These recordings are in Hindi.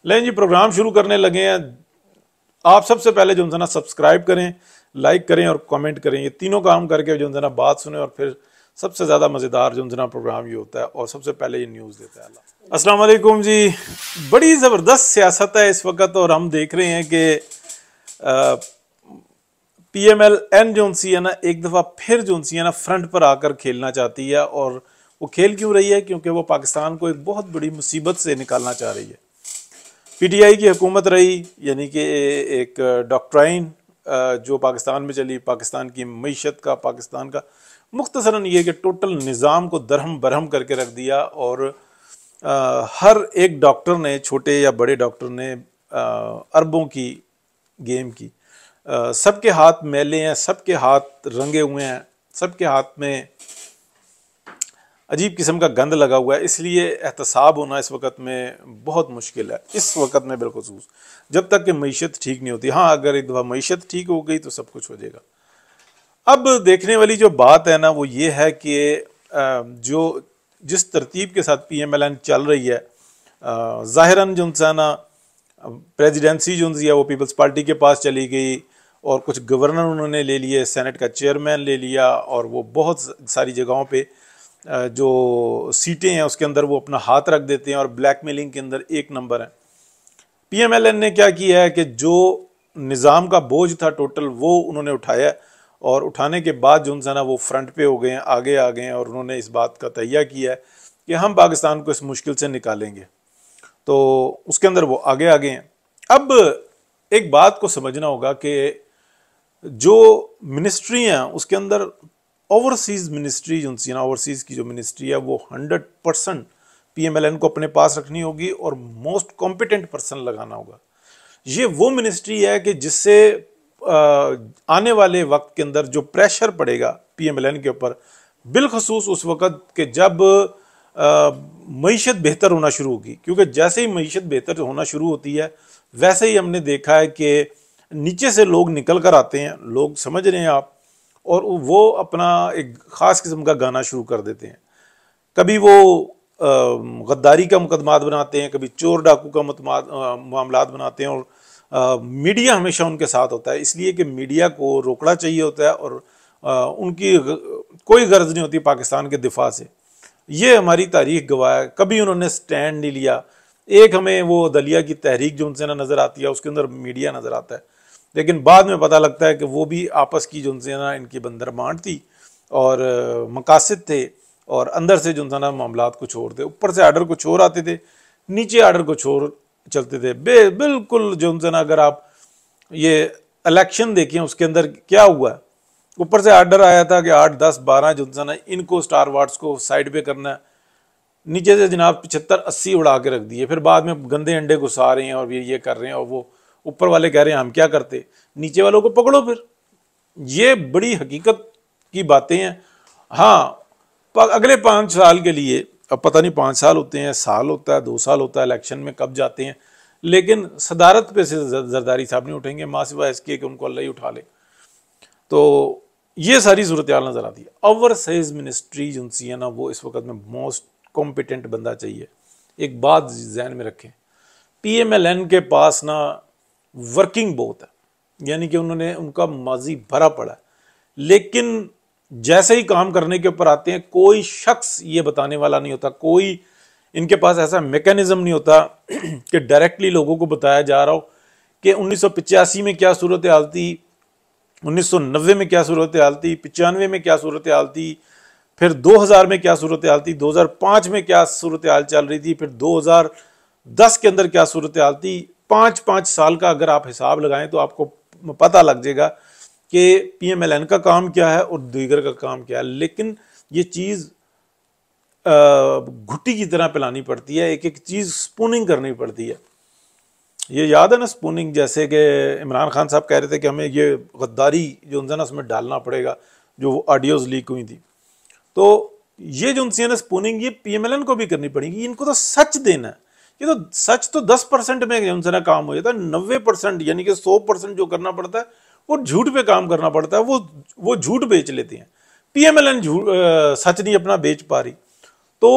लें जी, प्रोग्राम शुरू करने लगे हैं। आप सबसे पहले जो है ना सब्सक्राइब करें, लाइक करें और कमेंट करें। ये तीनों काम करके जो है ना बात सुने और फिर सबसे ज़्यादा मज़ेदार जो है ना प्रोग्राम ये होता है और सबसे पहले ये न्यूज़ देता है। अस्सलाम वालेकुम जी। बड़ी ज़बरदस्त सियासत है इस वक्त और हम देख रहे हैं कि PMLN जो सी है ना एक दफ़ा फिर जो सी है ना फ्रंट पर आकर खेलना चाहती है। और वो खेल क्यों रही है? क्योंकि वो पाकिस्तान को एक बहुत बड़ी मुसीबत से निकालना चाह रही है। PTI की हुकूमत रही, यानी कि एक डॉक्ट्राइन जो पाकिस्तान में चली, पाकिस्तान की मईशत का, पाकिस्तान का मुख्तसरन ये कि टोटल निज़ाम को दरहम बरहम करके रख दिया। और हर एक डॉक्टर ने, छोटे या बड़े डॉक्टर ने अरबों की गेम की। सबके हाथ मैले हैं, सबके हाथ रंगे हुए हैं, सबके हाथ में अजीब किस्म का गंद लगा हुआ है। इसलिए एहतसाब होना इस वक्त में बहुत मुश्किल है, इस वक्त में बिलखुसूस जब तक कि मईशत ठीक नहीं होती। हाँ, अगर एक दफ़ा मईशत ठीक हो गई तो सब कुछ हो जाएगा। अब देखने वाली जो बात है ना वो ये है कि जो जिस तरतीब के साथ PMLN चल रही है, ज़ाहिरन जो है ना प्रेसिडेंसी जो है वो पीपल्स पार्टी के पास चली गई और कुछ गवर्नर उन्होंने ले लिए, सेनेट का चेयरमैन ले लिया और वो बहुत सारी जगहों पे जो सीटें हैं उसके अंदर वो अपना हाथ रख देते हैं और ब्लैकमेलिंग के अंदर एक नंबर है। PMLN ने क्या किया है कि जो निज़ाम का बोझ था टोटल वो उन्होंने उठाया और उठाने के बाद जो है ना वो फ्रंट पे हो गए हैं, आगे आ गए हैं और उन्होंने इस बात का तैयार किया है कि हम पाकिस्तान को इस मुश्किल से निकालेंगे। तो उसके अंदर वो आगे आ गए हैं। अब एक बात को समझना होगा कि जो मिनिस्ट्री हैं उसके अंदर ओवरसीज़ मिनिस्ट्री जो सी ना, ओवरसीज़ की जो मिनिस्ट्री है वो 100% PMLN को अपने पास रखनी होगी और मोस्ट कॉम्पिटेंट पर्सन लगाना होगा। ये वो मिनिस्ट्री है कि जिससे आने वाले वक्त के अंदर जो प्रेशर पड़ेगा PMLN के ऊपर, बिलखसूस उस वक्त के जब मईशत बेहतर होना शुरू होगी। क्योंकि जैसे ही मईशत बेहतर होना शुरू होती है वैसे ही हमने देखा है कि नीचे से लोग निकल कर आते हैं, लोग समझ रहे हैं आप, और वो अपना एक ख़ास किस्म का गाना शुरू कर देते हैं। कभी वो गद्दारी का मुकदमात बनाते हैं, कभी चोर डाकू का मामलात बनाते हैं और मीडिया हमेशा उनके साथ होता है, इसलिए कि मीडिया को रोकना चाहिए होता है और उनकी कोई गर्ज नहीं होती पाकिस्तान के दिफा से। ये हमारी तारीख गवाह है, कभी उन्होंने स्टैंड नहीं लिया। एक हमें वो दलिया की तहरीक जो उनसे ना नज़र आती है उसके अंदर मीडिया नज़र आता है, लेकिन बाद में पता लगता है कि वो भी आपस की जो उनसे ना इनकी बंदरमांड थी और मकासद थे और अंदर से जो ना मामलात कुछ और थे। ऊपर से आर्डर कुछ और आते थे, नीचे आर्डर कुछ और चलते थे। बिल्कुल जो ना अगर आप ये इलेक्शन देखें उसके अंदर क्या हुआ, ऊपर से आर्डर आया था कि 8, 10, 12 जो ना इनको स्टार वार्ड्स को साइड पे करना है, नीचे से जनाब 75, 80 उड़ा के रख दिए। फिर बाद में गंदे अंडे घुसा रहे हैं और ये कर रहे हैं और वो ऊपर वाले कह रहे हैं हम क्या करते, नीचे वालों को पकड़ो। फिर ये बड़ी हकीकत की बातें हैं। हाँ, अगले 5 साल के लिए, अब पता नहीं 5 साल होते हैं, साल होता है, 2 साल होता है, इलेक्शन में कब जाते हैं, लेकिन सदारत पे से जरदारी साहब नहीं उठेंगे, माँ सिवा इसके कि उनको अल्लाह ही उठा ले। तो ये सारी सूरत हाल नजर आती है। ओवरसीज मिनिस्ट्री जो सी है ना वो इस वक्त में मोस्ट कॉम्पिटेंट बंदा चाहिए। एक बात जहन में रखें, PMLN के पास ना वर्किंग बहुत है, यानी कि उनका माजी भरा पड़ा है, लेकिन जैसे ही काम करने के ऊपर आते हैं कोई शख्स ये बताने वाला नहीं होता, कोई इनके पास ऐसा मैकेनिज्म नहीं होता कि डायरेक्टली लोगों को बताया जा रहा हो कि 1985 में क्या सूरत हाल थी, 1990 में क्या सूरत हाल थी, 95 में क्या सूरत हाल थी, फिर 2000 में क्या सूरत हाल थी, 2005 में क्या सूरत हाल चल रही थी, फिर 2010 के अंदर क्या सूरत हाल थी। 5-5 साल का अगर आप हिसाब लगाएं तो आपको पता लग जाएगा कि PMLN का काम क्या है और दीगर का काम क्या है। लेकिन ये चीज़ घुट्टी की तरह पिलानी पड़ती है, एक एक चीज़ स्पूनिंग करनी पड़ती है। ये याद है ना स्पूनिंग, जैसे कि इमरान खान साहब कह रहे थे कि हमें ये गद्दारी जो है ना उसमें डालना पड़ेगा, जो ऑडियोज़ लीक हुई थी। तो ये जो उनसे ना स्पूनिंग ये PMLN को भी करनी पड़ेगी। इनको तो सच देना है, ये तो सच तो 10% में उनसे ना काम हो जाता है, 90% यानी कि 100% जो करना पड़ता है वो झूठ पे काम करना पड़ता है। वो झूठ बेच लेते हैं। PMLN झूठ सच नहीं अपना बेच पा रही। तो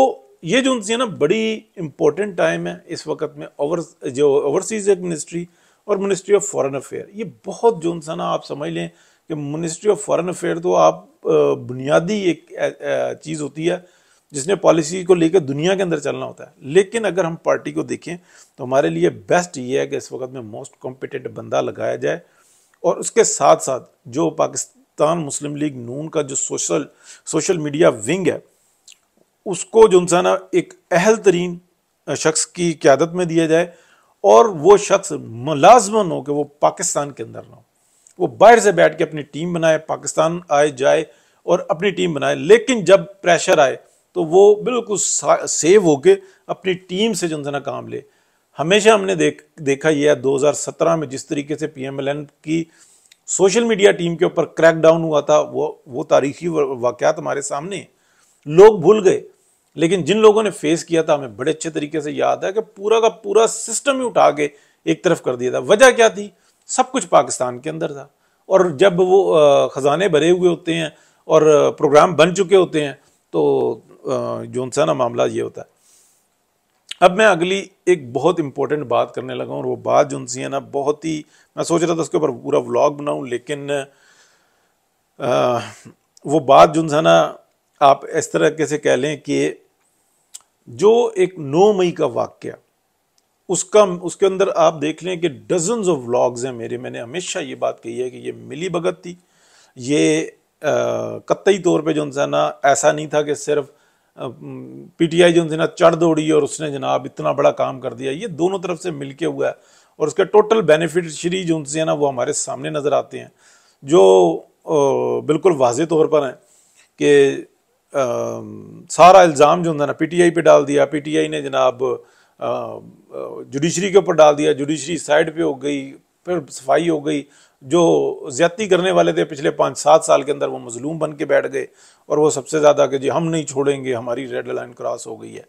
ये जो है ना बड़ी इंपॉर्टेंट टाइम है इस वक्त में। जो ओवरसीज मिनिस्ट्री और मिनिस्ट्री ऑफ फॉरेन अफेयर, ये बहुत जो है ना आप समझ लें कि मिनिस्ट्री ऑफ फॉरेन अफेयर तो आप बुनियादी एक चीज़ होती है जिसने पॉलिसी को लेकर दुनिया के अंदर चलना होता है। लेकिन अगर हम पार्टी को देखें तो हमारे लिए बेस्ट ये है कि इस वक्त में मोस्ट कॉम्पिटेंट बंदा लगाया जाए, और उसके साथ साथ जो पाकिस्तान मुस्लिम लीग नून का जो सोशल मीडिया विंग है उसको जो है ना एक अहल तरीन शख्स की क़यादत में दिया जाए, और वो शख्स मुलाजमन हो कि वो पाकिस्तान के अंदर ना हो, वो बाहर से बैठ के अपनी टीम बनाए, पाकिस्तान आए जाए और अपनी टीम बनाए। लेकिन जब प्रेशर आए तो वो बिल्कुल सेव होके अपनी टीम से जो है ना काम ले। हमेशा हमने देखा यह है 2017 में जिस तरीके से PMLN की सोशल मीडिया टीम के ऊपर क्रैकडाउन हुआ था, वो तारीखी वाक़यात हमारे सामने लोग भूल गए। लेकिन जिन लोगों ने फेस किया था हमें बड़े अच्छे तरीके से याद है कि पूरा का पूरा सिस्टम ही उठा के एक तरफ कर दिया था। वजह क्या थी? सब कुछ पाकिस्तान के अंदर था, और जब वो खजाने भरे हुए होते हैं और प्रोग्राम बन चुके होते हैं तो जो सा ना मामला ये होता है। अब मैं अगली एक बहुत इंपॉर्टेंट बात करने लगा हूँ, और वो बात जो है ना बहुत ही, मैं सोच रहा था उसके ऊपर पूरा व्लॉग बनाऊँ, लेकिन वो बात जो है ना आप इस तरह से कह लें कि जो एक 9 मई का वाक़या, उसके अंदर आप देख लें कि डजन्स ऑफ व्लॉग्स हैं मेरे। मैंने हमेशा ये बात कही है कि ये मिली भगत थी। ये कतई तौर पे जो है ना ऐसा नहीं था कि सिर्फ PTI जो है ना चढ़ दौड़ी और उसने जनाब इतना बड़ा काम कर दिया। ये दोनों तरफ से मिलके हुआ है, और उसके टोटल बेनिफिशियरी जो है ना वो हमारे सामने नज़र आते हैं, जो बिल्कुल वाज़े तौर पर हैं कि सारा इल्ज़ाम जो है ना PTI पे डाल दिया। PTI ने जनाब जुडिशरी के ऊपर डाल दिया, जुडिशरी साइड पे हो गई, फिर सफाई हो गई। जो ज्यादती करने वाले थे पिछले 5-7 साल के अंदर वो मजलूम बन के बैठ गए, और वो सबसे ज़्यादा कि जी हम नहीं छोड़ेंगे, हमारी रेड लाइन क्रॉस हो गई है।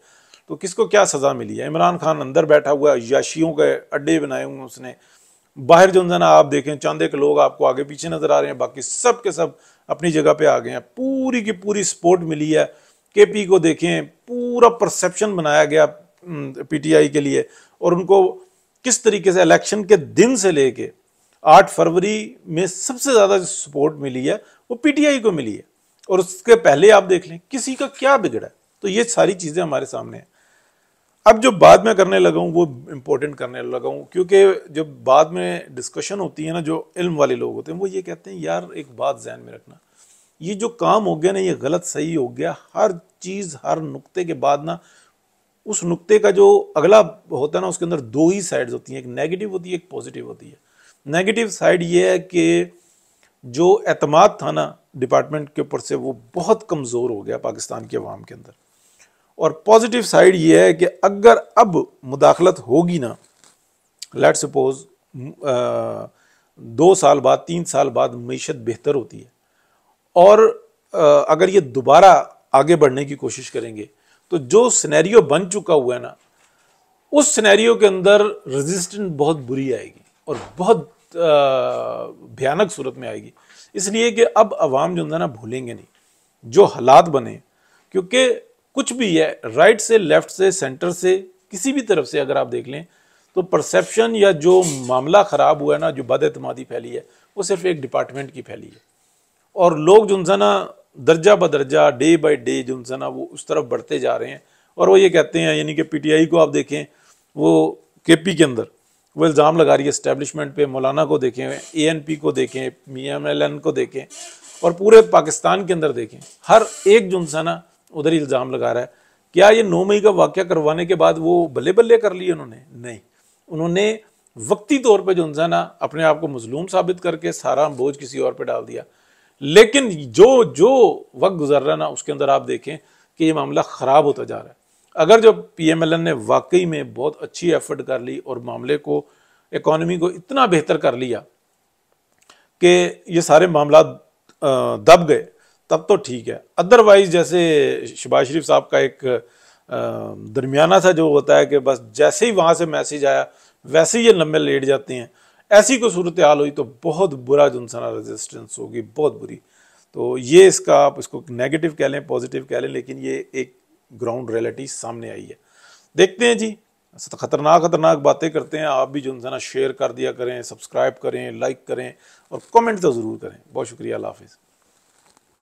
तो किसको क्या सज़ा मिली है? इमरान खान अंदर बैठा हुआ है, याशियों के अड्डे बनाए हुए उसने। बाहर जो है ना आप देखें चांदे के लोग आपको आगे पीछे नज़र आ रहे हैं, बाकी सब के सब अपनी जगह पे आ गए हैं। पूरी की पूरी सपोर्ट मिली है। KP को देखें, पूरा परसेप्शन बनाया गया PTI के लिए, और उनको किस तरीके से इलेक्शन के दिन से लेके 8 फरवरी में सबसे ज़्यादा सपोर्ट मिली है वो PTI को मिली है। और उसके पहले आप देख लें किसी का क्या बिगड़ा है। तो ये सारी चीज़ें हमारे सामने हैं। अब जो बात मैं करने लगा हूँ वो इम्पोर्टेंट करने लगा हूँ, क्योंकि जब बाद में डिस्कशन होती है ना, जो इल्म वाले लोग होते हैं वो ये कहते हैं यार एक बात ध्यान में रखना, ये जो काम हो गया ना ये गलत सही हो गया। हर चीज़ हर नुक्ते के बाद ना उस नुक्ते का जो अगला होता है ना उसके अंदर 2 ही साइड्स होती हैं, एक नेगेटिव होती है, एक पॉजिटिव होती है। नेगेटिव साइड ये है कि जो एतमाद था ना डिपार्टमेंट के ऊपर से वो बहुत कमज़ोर हो गया पाकिस्तान के अवाम के अंदर। और पॉजिटिव साइड ये है कि अगर अब मुदाखलत होगी ना, लेट सपोज 2 साल बाद 3 साल बाद मईशत बेहतर होती है, और अगर ये दोबारा आगे बढ़ने की कोशिश करेंगे तो जो सिनेरियो बन चुका हुआ है ना उस सिनेरियो के अंदर रेजिस्टेंस बहुत बुरी आएगी और बहुत भयानक सूरत में आएगी। इसलिए कि अब अवाम जो है ना भूलेंगे नहीं जो हालात बने, क्योंकि कुछ भी है राइट से लेफ्ट से सेंटर से किसी भी तरफ से अगर आप देख लें तो परसेप्शन या जो मामला ख़राब हुआ है ना, जो बदएतमादी फैली है वो सिर्फ एक डिपार्टमेंट की फैली है, और लोग जो है ना दर्जा बदर्जा डे बाय डे जो है ना वो उस तरफ बढ़ते जा रहे हैं। और वो ये कहते हैं, यानी कि PTI को आप देखें, वो KP के अंदर वो इल्ज़ाम लगा रही है इस्टेब्लिशमेंट पे, मौलाना को देखें, ANP को देखें, PMLN को देखें, और पूरे पाकिस्तान के अंदर देखें, हर एक जो है ना उधर ही इल्ज़ाम लगा रहा है। क्या ये 9 मई का वाक़या करवाने के बाद वो बल्ले बल्ले कर लिए उन्होंने? नहीं, उन्होंने वक्ती तौर पे जो है ना अपने आप को मजलूम साबित करके सारा बोझ किसी और पे डाल दिया। लेकिन जो जो वक्त गुजर रहा है ना उसके अंदर आप देखें कि ये मामला ख़राब होता जा रहा है। अगर जो PMLN ने वाकई में बहुत अच्छी एफर्ट कर ली और मामले को, इकॉनमी को इतना बेहतर कर लिया कि ये सारे मामला दब गए, तब तो ठीक है। अदरवाइज जैसे शहबाज शरीफ साहब का एक दरमियाना सा जो होता है कि बस जैसे ही वहाँ से मैसेज आया वैसे ही ये लम्बे लेट जाते हैं, ऐसी कोई सूरत हाल हुई तो बहुत बुरा जो इंसान रेजिस्टेंस होगी, बहुत बुरी। तो ये इसका आप इसको नेगेटिव कह लें पॉजिटिव कह लें, लेकिन ये एक ग्राउंड रियलिटी सामने आई है। देखते हैं जी, खतरनाक बातें करते हैं। आप भी जो है ना शेयर कर दिया करें, सब्सक्राइब करें, लाइक करें और कमेंट तो ज़रूर करें। बहुत शुक्रिया, अल्लाह हाफिज़।